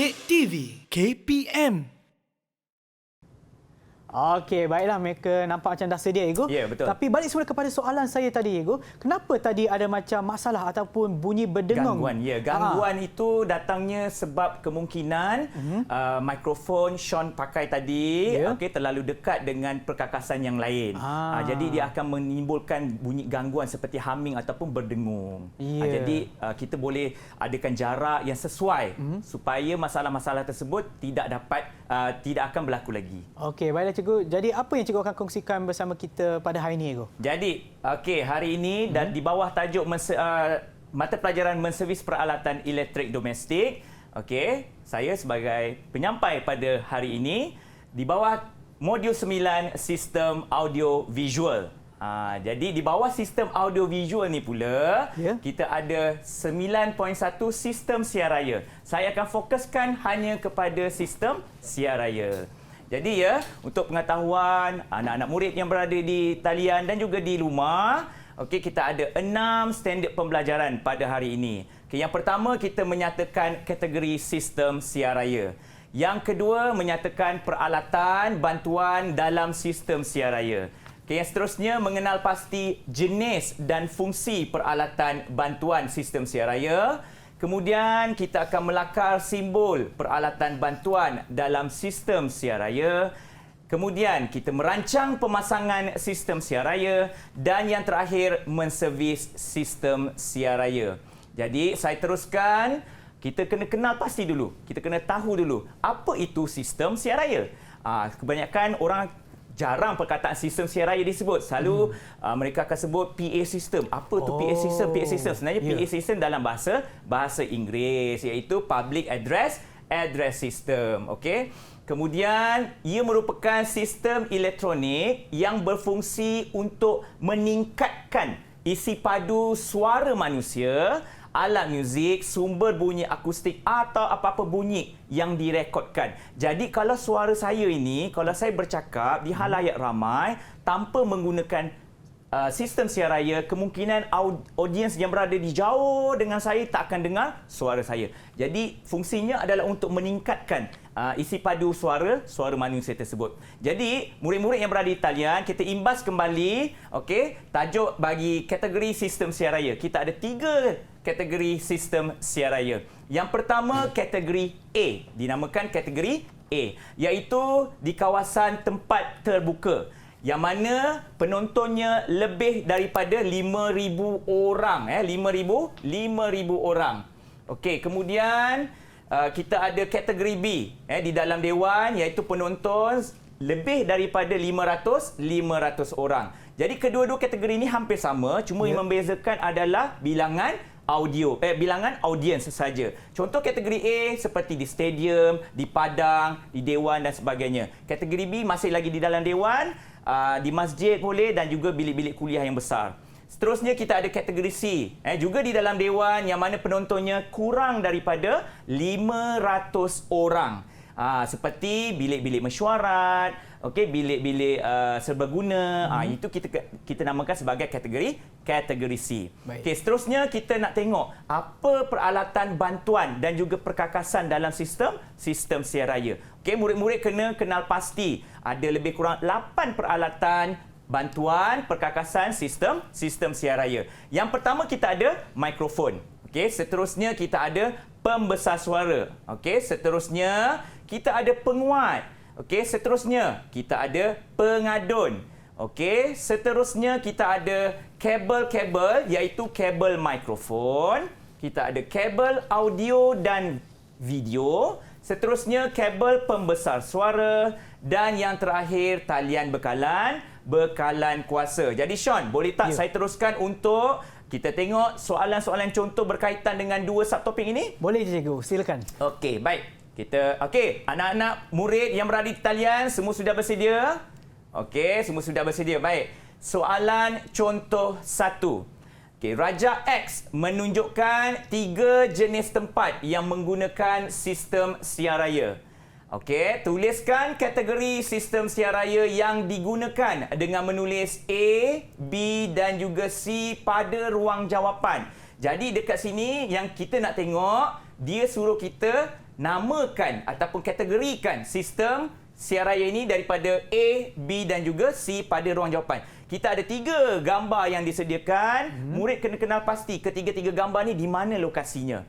Gate TV KPM. Okey, baiklah, mereka nampak macam dah sedia, Ego. Ya, betul. Tapi balik semula kepada soalan saya tadi, Ego. Kenapa tadi ada macam masalah ataupun bunyi berdengung? Gangguan, ya. Gangguan itu datangnya sebab kemungkinan mikrofon Sean pakai tadi terlalu dekat dengan perkakasan yang lain. Jadi dia akan menimbulkan bunyi gangguan seperti humming ataupun berdengung. Jadi kita boleh adakan jarak yang sesuai supaya masalah-masalah tersebut tidak akan berlaku lagi. Okey, baiklah, Cikgu. Jadi apa yang Cikgu akan kongsikan bersama kita pada hari ini, Ego? Jadi, hari ini dan di bawah tajuk mata pelajaran menservis peralatan elektrik domestik, saya sebagai penyampai pada hari ini di bawah modul 9 sistem audio visual. Jadi di bawah sistem audio visual ni pula kita ada 9.1 sistem siar raya. Saya akan fokuskan hanya kepada sistem siar raya. Jadi untuk pengetahuan anak-anak murid yang berada di talian dan juga di rumah, kita ada 6 standard pembelajaran pada hari ini. Yang pertama, kita menyatakan kategori sistem siar raya. Yang kedua, menyatakan peralatan bantuan dalam sistem siar raya. Yang seterusnya, mengenal pasti jenis dan fungsi peralatan bantuan sistem siar raya. Kemudian kita akan melakar simbol peralatan bantuan dalam sistem siar raya. Kemudian kita merancang pemasangan sistem siar raya dan yang terakhir menservis sistem siar raya. Jadi saya teruskan, kita kena kenal pasti dulu. Kita kena tahu dulu apa itu sistem siar raya. Kebanyakan orang jarang perkataan sistem siar raya disebut. Selalu mereka akan sebut PA system. Apa tu PA system? PA system sebenarnya PA system dalam bahasa Inggeris, iaitu Public Address System. Kemudian ia merupakan sistem elektronik yang berfungsi untuk meningkatkan isi padu suara manusia, alat muzik, sumber bunyi akustik atau apa-apa bunyi yang direkodkan. Jadi kalau suara saya ini, kalau saya bercakap di halayak ramai tanpa menggunakan sistem siar raya, kemungkinan audiens yang berada di jauh dengan saya tak akan dengar suara saya. Jadi fungsinya adalah untuk meningkatkan isi padu suara manusia tersebut. Jadi murid-murid yang berada di talian, kita imbas kembali tajuk bagi kategori sistem siar raya. Kita ada 3 kategori sistem siar raya. Yang pertama, kategori A, dinamakan kategori A, iaitu di kawasan tempat terbuka, yang mana penontonnya lebih daripada 5,000 orang. 5,000 orang. Kemudian kita ada kategori B di dalam dewan, iaitu penonton lebih daripada 500 orang. Jadi kedua-dua kategori ini hampir sama, cuma yang membezakan adalah bilangan audiens saja. Contoh kategori A seperti di stadium, di padang, di dewan dan sebagainya. Kategori B masih lagi di dalam dewan, di masjid boleh dan juga bilik-bilik kuliah yang besar. Seterusnya kita ada kategori C, juga di dalam dewan yang mana penontonnya kurang daripada 500 orang. Seperti bilik-bilik mesyuarat, bilik-bilik serbaguna, itu kita namakan sebagai kategori C. Seterusnya kita nak tengok apa peralatan bantuan dan juga perkakasan dalam sistem siar raya. Murid-murid kena kenal pasti ada lebih kurang 8 peralatan bantuan perkakasan sistem siar raya. Yang pertama kita ada mikrofon. Seterusnya kita ada pembesar suara. Seterusnya kita ada penguat. Seterusnya kita ada pengadun. Seterusnya kita ada kabel-kabel, iaitu kabel mikrofon. Kita ada kabel audio dan video. Seterusnya kabel pembesar suara dan yang terakhir talian bekalan kuasa. Jadi Sean, boleh tak saya teruskan untuk kita tengok soalan-soalan contoh berkaitan dengan 2 subtopik ini? Boleh, Cikgu. Silakan. Baik. Anak-anak murid yang berada di talian semua sudah bersedia? Semua sudah bersedia. Baik. Soalan contoh 1. Raja X menunjukkan 3 jenis tempat yang menggunakan sistem siar raya. Tuliskan kategori sistem siar raya yang digunakan dengan menulis A, B dan juga C pada ruang jawapan. Jadi dekat sini yang kita nak tengok, dia suruh kita namakan ataupun kategorikan sistem siar raya ini daripada A, B dan juga C pada ruang jawapan. Kita ada 3 gambar yang disediakan. Murid kena kenal pasti ketiga-tiga gambar ni di mana lokasinya.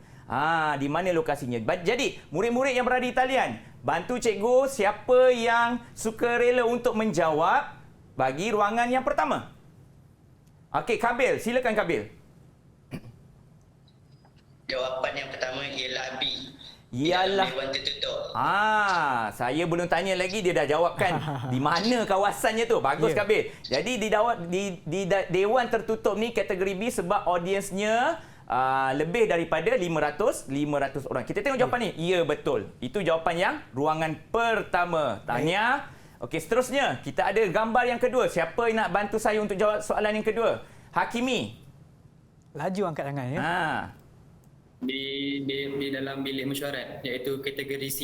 Di mana lokasinya. Jadi, murid-murid yang berada di talian, bantu cikgu siapa yang suka rela untuk menjawab bagi ruangan yang pertama. Okey, Kabil, silakan Kabil. Jawapan yang pertama ialah B. Ialah Dewan tertutup. saya belum tanya lagi, dia dah jawabkan di mana kawasannya tu. Bagus Kabil. Jadi di dewan tertutup ni kategori B sebab audiensnya lebih daripada 500 orang. Kita tengok jawapan ni. Ya, betul. Itu jawapan yang ruangan pertama. Tahniah. Okey, seterusnya kita ada gambar yang kedua. Siapa yang nak bantu saya untuk jawab soalan yang kedua? Hakimi. Laju angkat tangan ya. Di dalam bilik mesyuarat, iaitu kategori C.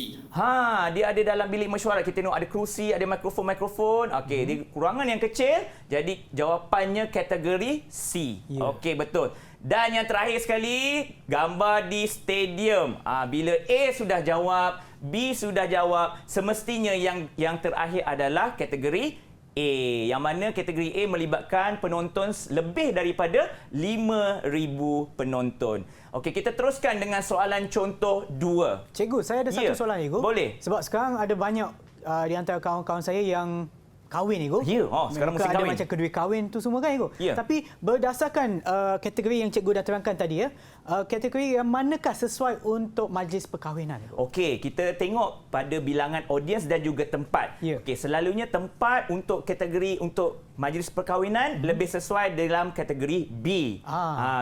Dia ada dalam bilik mesyuarat. Kita tengok ada kerusi, ada mikrofon. Okey, di ruangan yang kecil. Jadi jawapannya kategori C. Okey, betul. Dan yang terakhir sekali, gambar di stadium. Bila A sudah jawab, B sudah jawab, semestinya yang terakhir adalah kategori A. Yang mana kategori A melibatkan penonton lebih daripada 5,000 penonton. Okey, kita teruskan dengan soalan contoh 2. Cikgu, saya ada satu soalan cikgu. Boleh. Sebab sekarang ada banyak di antara kawan-kawan saya yang kahwin cikgu. Ya, sekarang musim ada kahwin. macam kedua kahwin tu semua kan cikgu. Ya. Tapi berdasarkan kategori yang cikgu dah terangkan tadi ya, kategori yang manakah sesuai untuk majlis perkahwinan cikgu? Okey, kita tengok pada bilangan audiens dan juga tempat. Ya. Okey, selalunya tempat untuk kategori untuk majlis perkahwinan lebih sesuai dalam kategori B.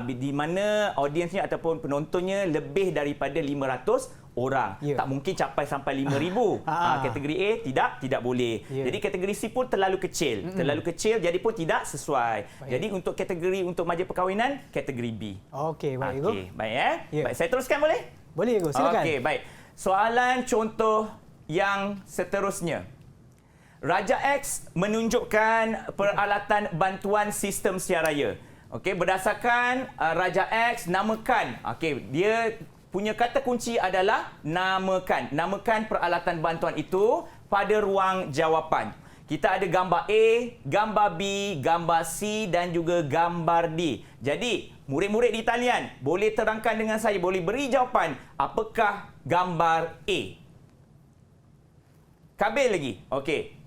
Di mana audiensnya ataupun penontonnya lebih daripada 500 orang. Tak mungkin capai sampai 5,000. Kategori A tidak boleh. Jadi kategori C pun terlalu kecil. Terlalu kecil jadi pun tidak sesuai. Jadi untuk kategori untuk majlis perkahwinan kategori B. Okey, baik cikgu. Okey, baik Baik, saya teruskan boleh? Boleh cikgu, silakan. Okey, baik. Soalan contoh yang seterusnya. Raja X menunjukkan peralatan bantuan sistem siar raya. Okey, berdasarkan Raja X, namakan. Okey, dia punya kata kunci adalah namakan. Namakan peralatan bantuan itu pada ruang jawapan. Kita ada gambar A, gambar B, gambar C dan juga gambar D. Jadi, murid-murid di talian boleh terangkan dengan saya, boleh beri jawapan apakah gambar A. Kabil lagi. Okey.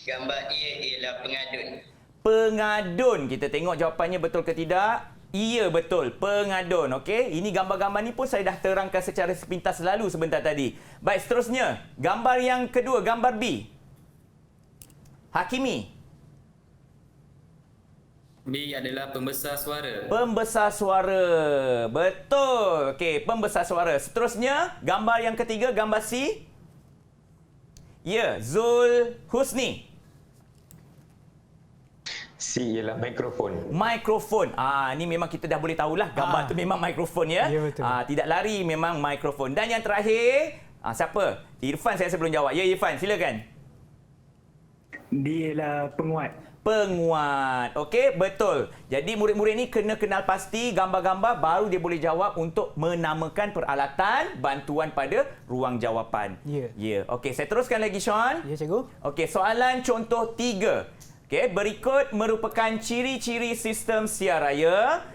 Gambar A ialah pengadun. Pengadun. Kita tengok jawapannya betul ke tidak. Ya, betul. Pengadun. Okey. Ini gambar-gambar ni pun saya dah terangkan secara sepintas lalu sebentar tadi. Baik, seterusnya. Gambar yang kedua, gambar B. Hakimi. B adalah pembesar suara. Pembesar suara. Betul. Okey, pembesar suara. Seterusnya, gambar yang ketiga, gambar C. Ya, Zul Husni. C ialah mikrofon. Mikrofon. Ni memang kita dah boleh tahulah gambar tu memang mikrofon ya. Ya, betul. Tidak lari, memang mikrofon. Dan yang terakhir, siapa? Irfan saya sebelum jawab. Ya, Irfan, silakan. Dia ialah penguat. Penguat. Okey, betul. Jadi murid-murid ni kena kenal pasti gambar-gambar baru dia boleh jawab untuk menamakan peralatan bantuan pada ruang jawapan. Ya. Okey, saya teruskan lagi Sean. Ya, cikgu. Okey, soalan contoh 3. Okey, berikut merupakan ciri-ciri sistem siar raya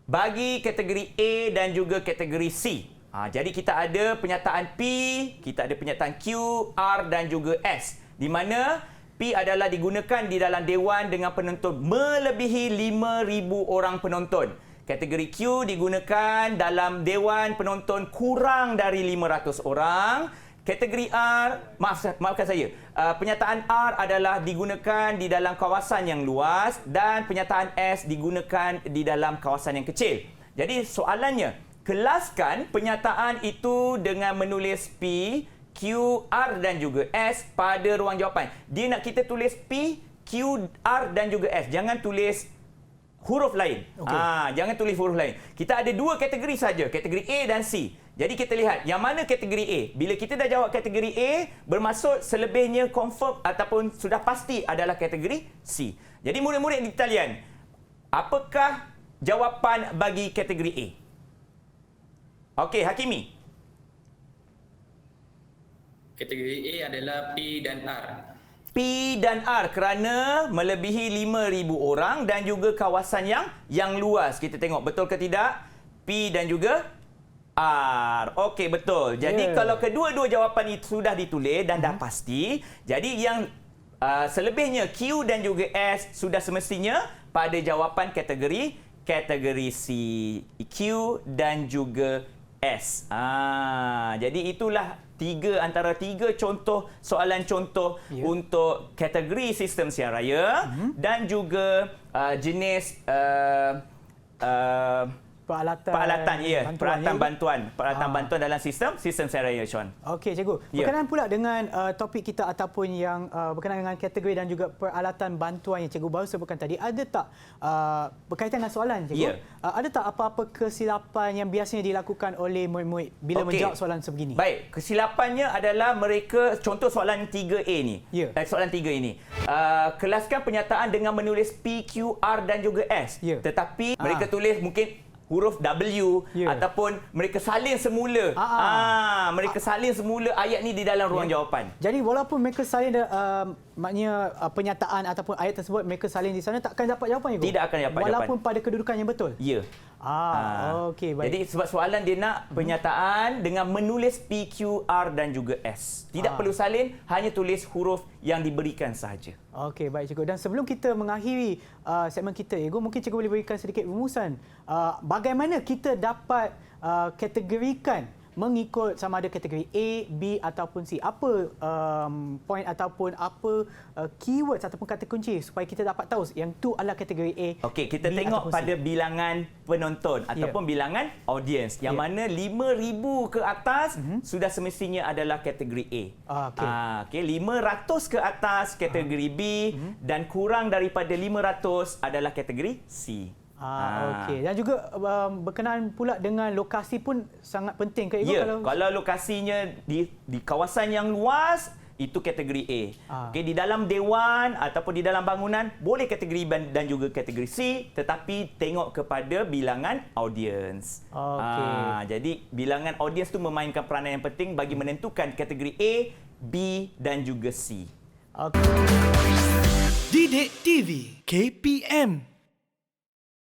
bagi kategori A dan juga kategori C. Jadi kita ada penyataan P, kita ada penyataan Q, R dan juga S. Di mana P adalah digunakan di dalam dewan dengan penonton melebihi 5,000 orang penonton. Kategori Q digunakan dalam dewan penonton kurang dari 500 orang. Kategori R, maafkan saya, penyataan R adalah digunakan di dalam kawasan yang luas dan penyataan S digunakan di dalam kawasan yang kecil. Jadi soalannya, kelaskan penyataan itu dengan menulis P, Q, R dan juga S pada ruang jawapan. Dia nak kita tulis P, Q, R dan juga S. Jangan tulis huruf lain. Jangan tulis huruf lain. Kita ada 2 kategori saja, kategori A dan C. Jadi kita lihat yang mana kategori A. Bila kita dah jawab kategori A, bermaksud selebihnya confirm ataupun sudah pasti adalah kategori C. Jadi murid-murid di talian, apakah jawapan bagi kategori A? Okey, Hakimi. Kategori A adalah P dan R. P dan R kerana melebihi 5,000 orang dan juga kawasan yang luas. Kita tengok betul ke tidak? P dan juga R. Okey, betul. Jadi kalau kedua-dua jawapan itu sudah ditulis dan dah pasti, jadi yang selebihnya Q dan juga S sudah semestinya pada jawapan kategori C, Q dan juga S. Jadi itulah antara tiga contoh soalan contoh untuk kategori sistem siaran raya dan juga jenis peralatan bantuan dalam sistem siaran raya, Sean. Okey, cikgu. Berkenaan pula dengan topik kita ataupun yang berkenaan dengan kategori dan juga peralatan bantuan yang cikgu baru sebutkan tadi, ada tak berkaitan dengan soalan, cikgu? Ada tak apa-apa kesilapan yang biasanya dilakukan oleh murid-murid bila menjawab soalan sebegini? Baik, kesilapannya adalah mereka, contoh soalan 3A ni. Soalan 3 ini. Kelaskan pernyataan dengan menulis P, Q, R dan juga S. Tetapi mereka tulis mungkin huruf W ataupun mereka salin semula. Mereka salin semula ayat ni di dalam ruang jawapan. Jadi walaupun mereka salin maknanya pernyataan ataupun ayat tersebut mereka salin di sana, takkan dapat jawapan, cikgu? Tidak akan dapat jawapan. Walaupun pada kedudukan yang betul? Ya. Okey, baik. Jadi sebab soalan dia nak pernyataan dengan menulis P, Q, R dan juga S. Tidak perlu salin, hanya tulis huruf yang diberikan sahaja. Okey, baik, cikgu. Dan sebelum kita mengakhiri segmen kita, cikgu, mungkin cikgu boleh berikan sedikit rumusan bagaimana kita dapat kategorikan mengikut sama ada kategori A, B ataupun C. Apa poin ataupun apa keywords ataupun kata kunci supaya kita dapat tahu yang tu adalah kategori A. Okey, kita B tengok ataupun C. pada bilangan penonton ataupun bilangan audiens yang mana 5,000 ke atas sudah semestinya adalah kategori A. Okey, 500 ke atas kategori B dan kurang daripada 500 adalah kategori C. Okey. Dan juga berkenaan pula dengan lokasi pun sangat penting ke, cikgu? Kalau lokasinya di kawasan yang luas, itu kategori A. Okey, di dalam dewan ataupun di dalam bangunan boleh kategori B dan juga kategori C, tetapi tengok kepada bilangan audiens. Jadi bilangan audiens tu memainkan peranan yang penting bagi menentukan kategori A, B dan juga C. Didik TV KPM